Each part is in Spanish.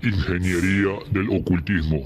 Ingeniería del ocultismo.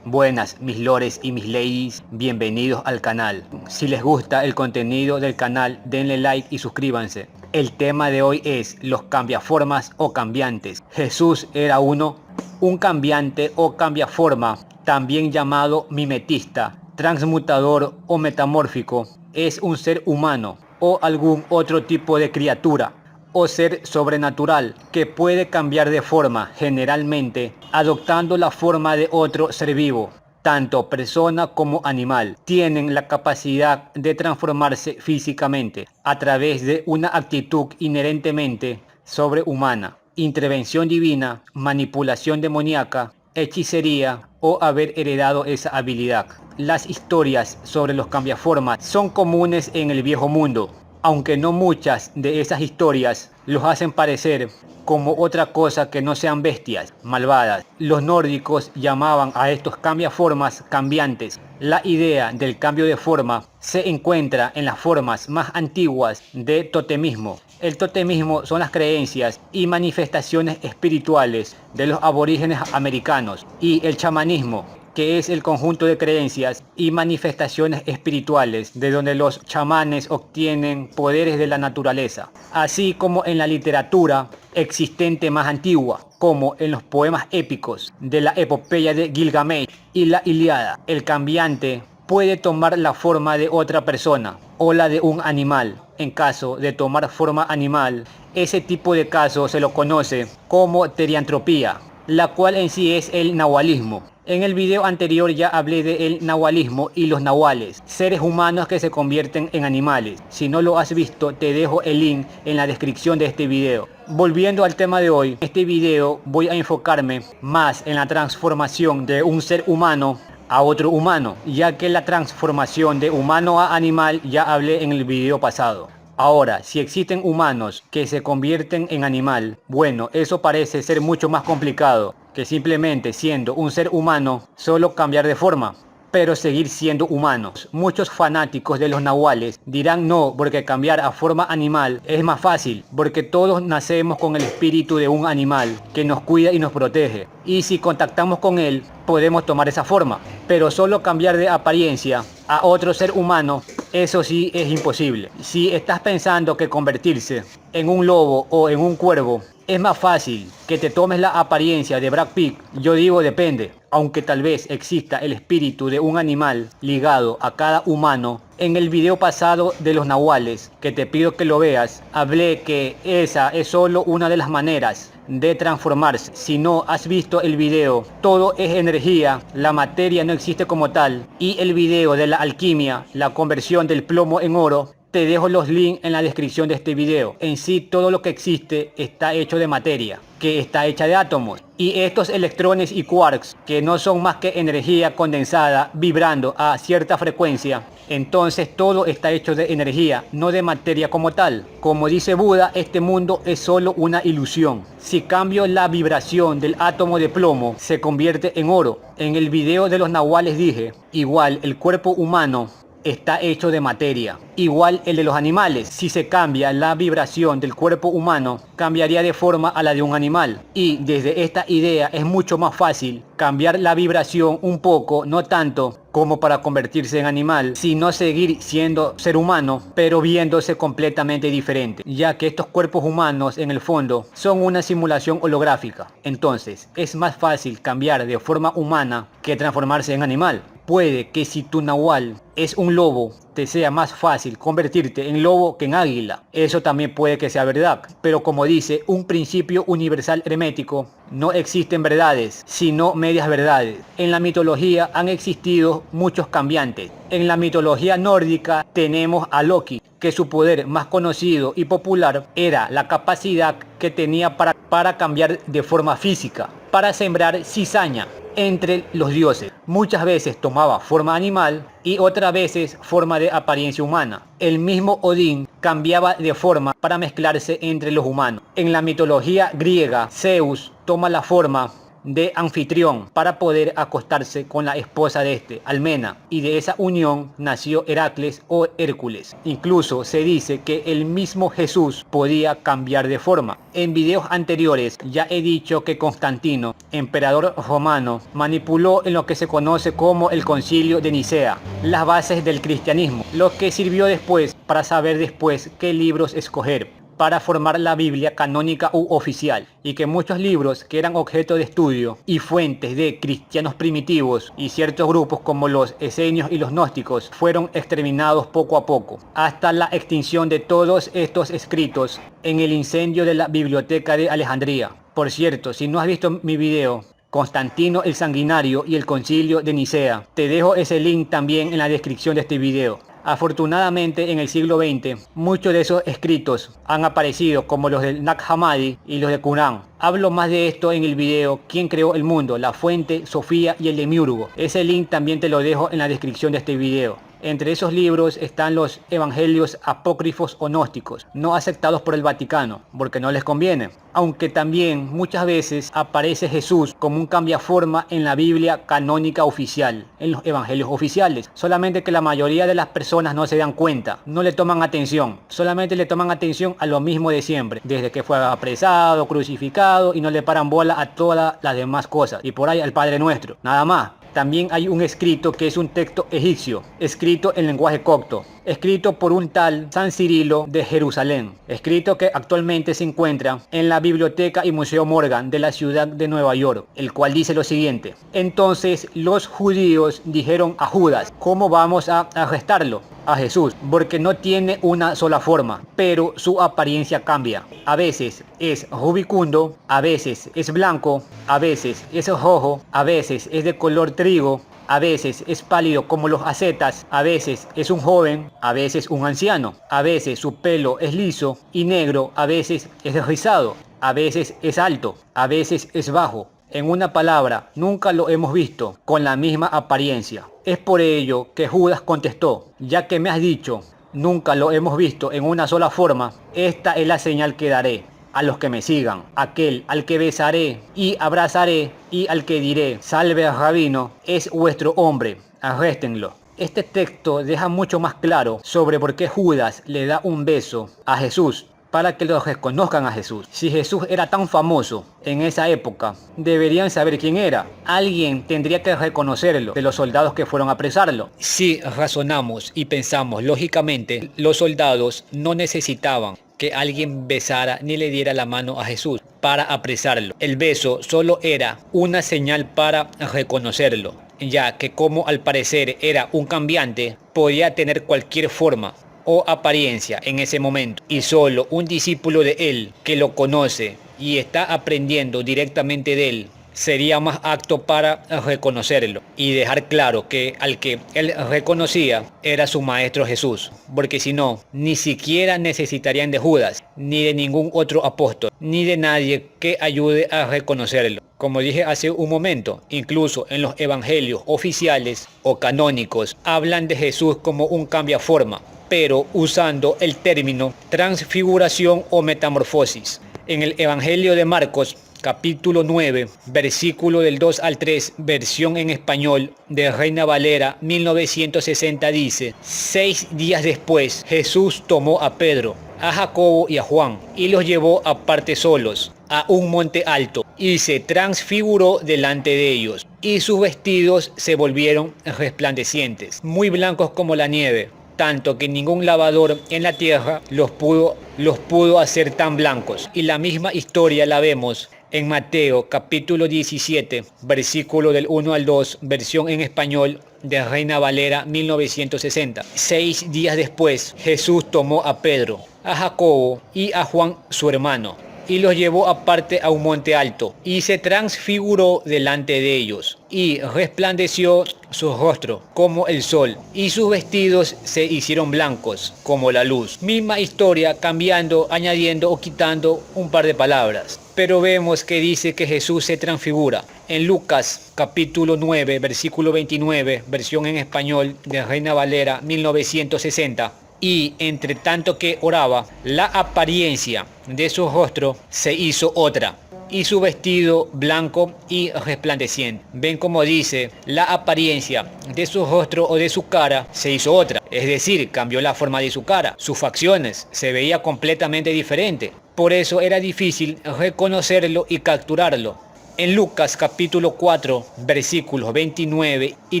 Buenas, mis lores y mis ladies, bienvenidos al canal. Si les gusta el contenido del canal, denle like y suscríbanse. El tema de hoy es los cambiaformas o cambiantes. Jesús era un cambiante o cambiaforma, también llamado mimetista, transmutador o metamórfico. Es un ser humano o algún otro tipo de criatura o ser sobrenatural que puede cambiar de forma, generalmente adoptando la forma de otro ser vivo. Tanto persona como animal tienen la capacidad de transformarse físicamente a través de una actitud inherentemente sobrehumana, intervención divina, manipulación demoníaca, hechicería o haber heredado esa habilidad. Las historias sobre los cambiaformas son comunes en el viejo mundo, aunque no muchas de esas historias los hacen parecer como otra cosa que no sean bestias malvadas. Los nórdicos llamaban a estos cambiaformas cambiantes. La idea del cambio de forma se encuentra en las formas más antiguas de totemismo. El totemismo son las creencias y manifestaciones espirituales de los aborígenes americanos, y el chamanismo, que es el conjunto de creencias y manifestaciones espirituales de donde los chamanes obtienen poderes de la naturaleza, así como en la literatura existente más antigua, como en los poemas épicos de la epopeya de Gilgamesh y la Ilíada. El cambiante puede tomar la forma de otra persona o la de un animal. En caso de tomar forma animal, ese tipo de caso se lo conoce como teriantropía, la cual en sí es el nahualismo. En el video anterior ya hablé del nahualismo y los nahuales, seres humanos que se convierten en animales. Si no lo has visto, te dejo el link en la descripción de este video. Volviendo al tema de hoy, en este video voy a enfocarme más en la transformación de un ser humano a otro humano, ya que la transformación de humano a animal ya hablé en el video pasado. Ahora, si existen humanos que se convierten en animal, bueno, eso parece ser mucho más complicado que simplemente siendo un ser humano, solo cambiar de forma, pero seguir siendo humanos. Muchos fanáticos de los nahuales dirán no, porque cambiar a forma animal es más fácil, porque todos nacemos con el espíritu de un animal que nos cuida y nos protege, y si contactamos con él, podemos tomar esa forma, pero solo cambiar de apariencia a otro ser humano, eso sí es imposible. Si estás pensando que convertirse en un lobo o en un cuervo es más fácil que te tomes la apariencia de Brad Pitt, yo digo depende. Aunque tal vez exista el espíritu de un animal ligado a cada humano, en el video pasado de los nahuales, que te pido que lo veas, hablé que esa es solo una de las maneras de transformarse. Si no has visto el video, todo es energía, la materia no existe como tal, y el video de la alquimia, la conversión del plomo en oro, te dejo los links en la descripción de este video. En sí, todo lo que existe está hecho de materia, que está hecha de átomos. Y estos electrones y quarks, que no son más que energía condensada vibrando a cierta frecuencia, entonces todo está hecho de energía, no de materia como tal. Como dice Buda, este mundo es solo una ilusión. Si cambio la vibración del átomo de plomo, se convierte en oro. En el video de los nahuales dije, igual el cuerpo humano está hecho de materia, igual el de los animales. Si se cambia la vibración del cuerpo humano, cambiaría de forma a la de un animal, y desde esta idea es mucho más fácil cambiar la vibración un poco, no tanto como para convertirse en animal, sino seguir siendo ser humano, pero viéndose completamente diferente, ya que estos cuerpos humanos en el fondo son una simulación holográfica. Entonces es más fácil cambiar de forma humana que transformarse en animal. Puede que si tu nahual es un lobo, te sea más fácil convertirte en lobo que en águila. Eso también puede que sea verdad. Pero como dice un principio universal hermético, no existen verdades, sino medias verdades. En la mitología han existido muchos cambiantes. En la mitología nórdica tenemos a Loki, que su poder más conocido y popular era la capacidad que tenía para cambiar de forma física, para sembrar cizaña entre los dioses. Muchas veces tomaba forma animal y otras veces forma de apariencia humana. El mismo Odín cambiaba de forma para mezclarse entre los humanos. En la mitología griega, Zeus toma la forma de Anfitrión para poder acostarse con la esposa de este, Almena, y de esa unión nació Heracles o Hércules. Incluso se dice que el mismo Jesús podía cambiar de forma. En videos anteriores ya he dicho que Constantino, emperador romano, manipuló en lo que se conoce como el Concilio de Nicea las bases del cristianismo, lo que sirvió después para saber después qué libros escoger para formar la Biblia canónica u oficial, y que muchos libros que eran objeto de estudio y fuentes de cristianos primitivos y ciertos grupos como los esenios y los gnósticos fueron exterminados poco a poco, hasta la extinción de todos estos escritos en el incendio de la Biblioteca de Alejandría. Por cierto, si no has visto mi video Constantino el Sanguinario y el Concilio de Nicea, te dejo ese link también en la descripción de este video. Afortunadamente en el siglo XX muchos de esos escritos han aparecido, como los del Nag Hammadi y los de Qurán. Hablo más de esto en el video ¿Quién creó el mundo? La fuente, Sofía y el Demiurgo. Ese link también te lo dejo en la descripción de este video. Entre esos libros están los evangelios apócrifos o gnósticos, no aceptados por el Vaticano, porque no les conviene. Aunque también muchas veces aparece Jesús como un cambiaforma en la Biblia canónica oficial, en los evangelios oficiales. Solamente que la mayoría de las personas no se dan cuenta, no le toman atención. Solamente le toman atención a lo mismo de siempre, desde que fue apresado, crucificado, y no le paran bola a todas las demás cosas. Y por ahí al Padre Nuestro, nada más. También hay un escrito que es un texto egipcio, escrito en lenguaje copto, escrito por un tal San Cirilo de Jerusalén, escrito que actualmente se encuentra en la Biblioteca y Museo Morgan de la ciudad de Nueva York, el cual dice lo siguiente: entonces los judíos dijeron a Judas, ¿cómo vamos a arrestarlo? A Jesús, porque no tiene una sola forma, pero su apariencia cambia. A veces es rubicundo, a veces es blanco, a veces es rojo, a veces es de color trigo, a veces es pálido como los ascetas, a veces es un joven, a veces un anciano, a veces su pelo es liso y negro, a veces es rizado, a veces es alto, a veces es bajo. En una palabra, nunca lo hemos visto con la misma apariencia. Es por ello que Judas contestó, ya que me has dicho, nunca lo hemos visto en una sola forma, esta es la señal que daré a los que me sigan. Aquel al que besaré y abrazaré y al que diré, salve al rabino, es vuestro hombre, arréstenlo. Este texto deja mucho más claro sobre por qué Judas le da un beso a Jesús, para que los reconozcan a Jesús. Si Jesús era tan famoso en esa época, deberían saber quién era. Alguien tendría que reconocerlo de los soldados que fueron a apresarlo. Si razonamos y pensamos lógicamente, los soldados no necesitaban que alguien besara ni le diera la mano a Jesús para apresarlo. El beso solo era una señal para reconocerlo, ya que como al parecer era un cambiante, podía tener cualquier forma o apariencia en ese momento, y solo un discípulo de él que lo conoce y está aprendiendo directamente de él sería más apto para reconocerlo y dejar claro que al que él reconocía era su maestro Jesús, porque si no, ni siquiera necesitarían de Judas, ni de ningún otro apóstol, ni de nadie que ayude a reconocerlo. Como dije hace un momento, incluso en los evangelios oficiales o canónicos hablan de Jesús como un cambiaforma, pero usando el término transfiguración o metamorfosis. En el Evangelio de Marcos, capítulo 9, versículo del 2 al 3, versión en español de Reina Valera 1960 dice: 6 días después, Jesús tomó a Pedro, a Jacobo y a Juan, y los llevó aparte solos, a un monte alto, y se transfiguró delante de ellos, y sus vestidos se volvieron resplandecientes, muy blancos como la nieve, tanto que ningún lavador en la tierra los pudo hacer tan blancos. Y la misma historia la vemos en Mateo capítulo 17, versículo del 1 al 2, versión en español de Reina Valera 1960. 6 días después, Jesús tomó a Pedro, a Jacobo y a Juan su hermano, y los llevó aparte a un monte alto, y se transfiguró delante de ellos, y resplandeció su rostro como el sol, y sus vestidos se hicieron blancos como la luz. Misma historia, cambiando, añadiendo o quitando un par de palabras. Pero vemos que dice que Jesús se transfigura. En Lucas capítulo 9, versículo 29, versión en español de Reina Valera 1960. y entre tanto que oraba, la apariencia de su rostro se hizo otra, y su vestido blanco y resplandeciente. Ven como dice, la apariencia de su rostro o de su cara se hizo otra, es decir, cambió la forma de su cara, sus facciones, se veía completamente diferente. Por eso era difícil reconocerlo y capturarlo. En Lucas capítulo 4, versículos 29 y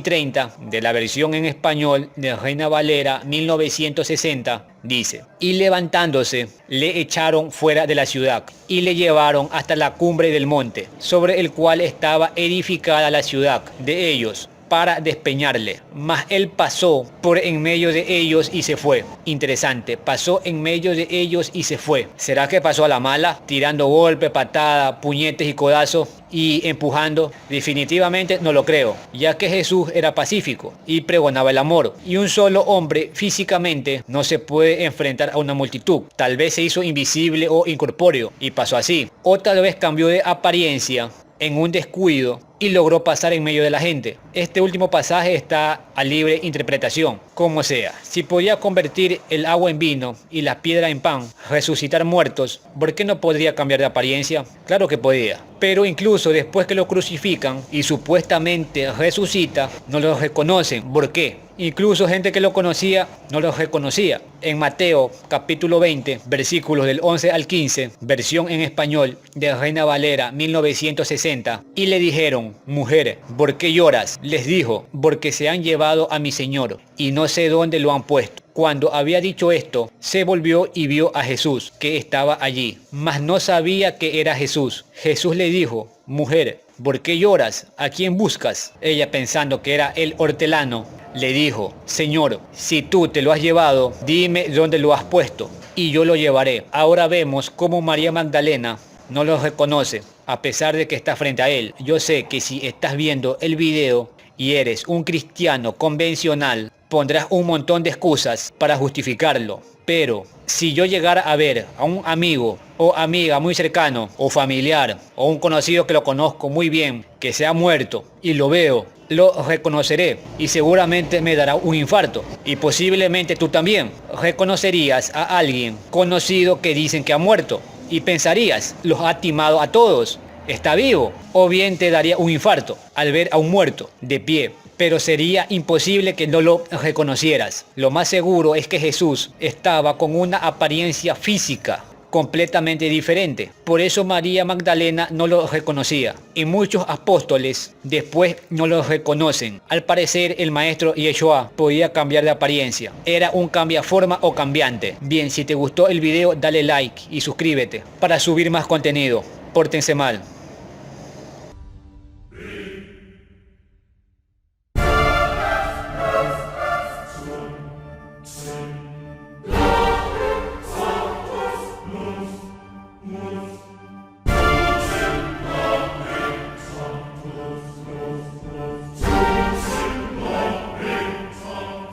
30 de la versión en español de Reina Valera 1960, dice: y levantándose, le echaron fuera de la ciudad y le llevaron hasta la cumbre del monte, sobre el cual estaba edificada la ciudad de ellos, para despeñarle. Mas él pasó por en medio de ellos y se fue. Interesante, pasó en medio de ellos y se fue. ¿Será que pasó a la mala? Tirando golpes, patadas, puñetes y codazos y empujando. Definitivamente no lo creo, ya que Jesús era pacífico y pregonaba el amor. Y un solo hombre físicamente no se puede enfrentar a una multitud. Tal vez se hizo invisible o incorpóreo y pasó así. O tal vez cambió de apariencia en un descuido y logró pasar en medio de la gente. Este último pasaje está a libre interpretación. Como sea, si podía convertir el agua en vino y la piedra en pan, resucitar muertos, ¿por qué no podría cambiar de apariencia? Claro que podía. Pero incluso después que lo crucifican y supuestamente resucita, no lo reconocen. ¿Por qué? Incluso gente que lo conocía no lo reconocía. En Mateo capítulo 20, versículos del 11 al 15, versión en español de Reina Valera 1960, y le dijeron: mujer, ¿por qué lloras? Les dijo: porque se han llevado a mi Señor y no sé dónde lo han puesto. Cuando había dicho esto, se volvió y vio a Jesús, que estaba allí, mas no sabía que era Jesús. Jesús le dijo: mujer, ¿por qué lloras? ¿A quién buscas? Ella, pensando que era el hortelano, le dijo: Señor, si tú te lo has llevado, dime dónde lo has puesto y yo lo llevaré. Ahora vemos cómo María Magdalena no lo reconoce, a pesar de que está frente a él. Yo sé que si estás viendo el video y eres un cristiano convencional, pondrás un montón de excusas para justificarlo. Pero si yo llegara a ver a un amigo o amiga muy cercano o familiar o un conocido que lo conozco muy bien, que se ha muerto y lo veo, lo reconoceré y seguramente me dará un infarto. Y posiblemente tú también reconocerías a alguien conocido que dicen que ha muerto y pensarías: los ha timado a todos, está vivo. O bien te daría un infarto al ver a un muerto de pie. Pero sería imposible que no lo reconocieras. Lo más seguro es que Jesús estaba con una apariencia física completamente diferente. Por eso María Magdalena no lo reconocía. Y muchos apóstoles después no lo reconocen. Al parecer el maestro Yeshua podía cambiar de apariencia. Era un cambiaforma o cambiante. Bien, si te gustó el video, dale like y suscríbete para subir más contenido. Pórtense mal.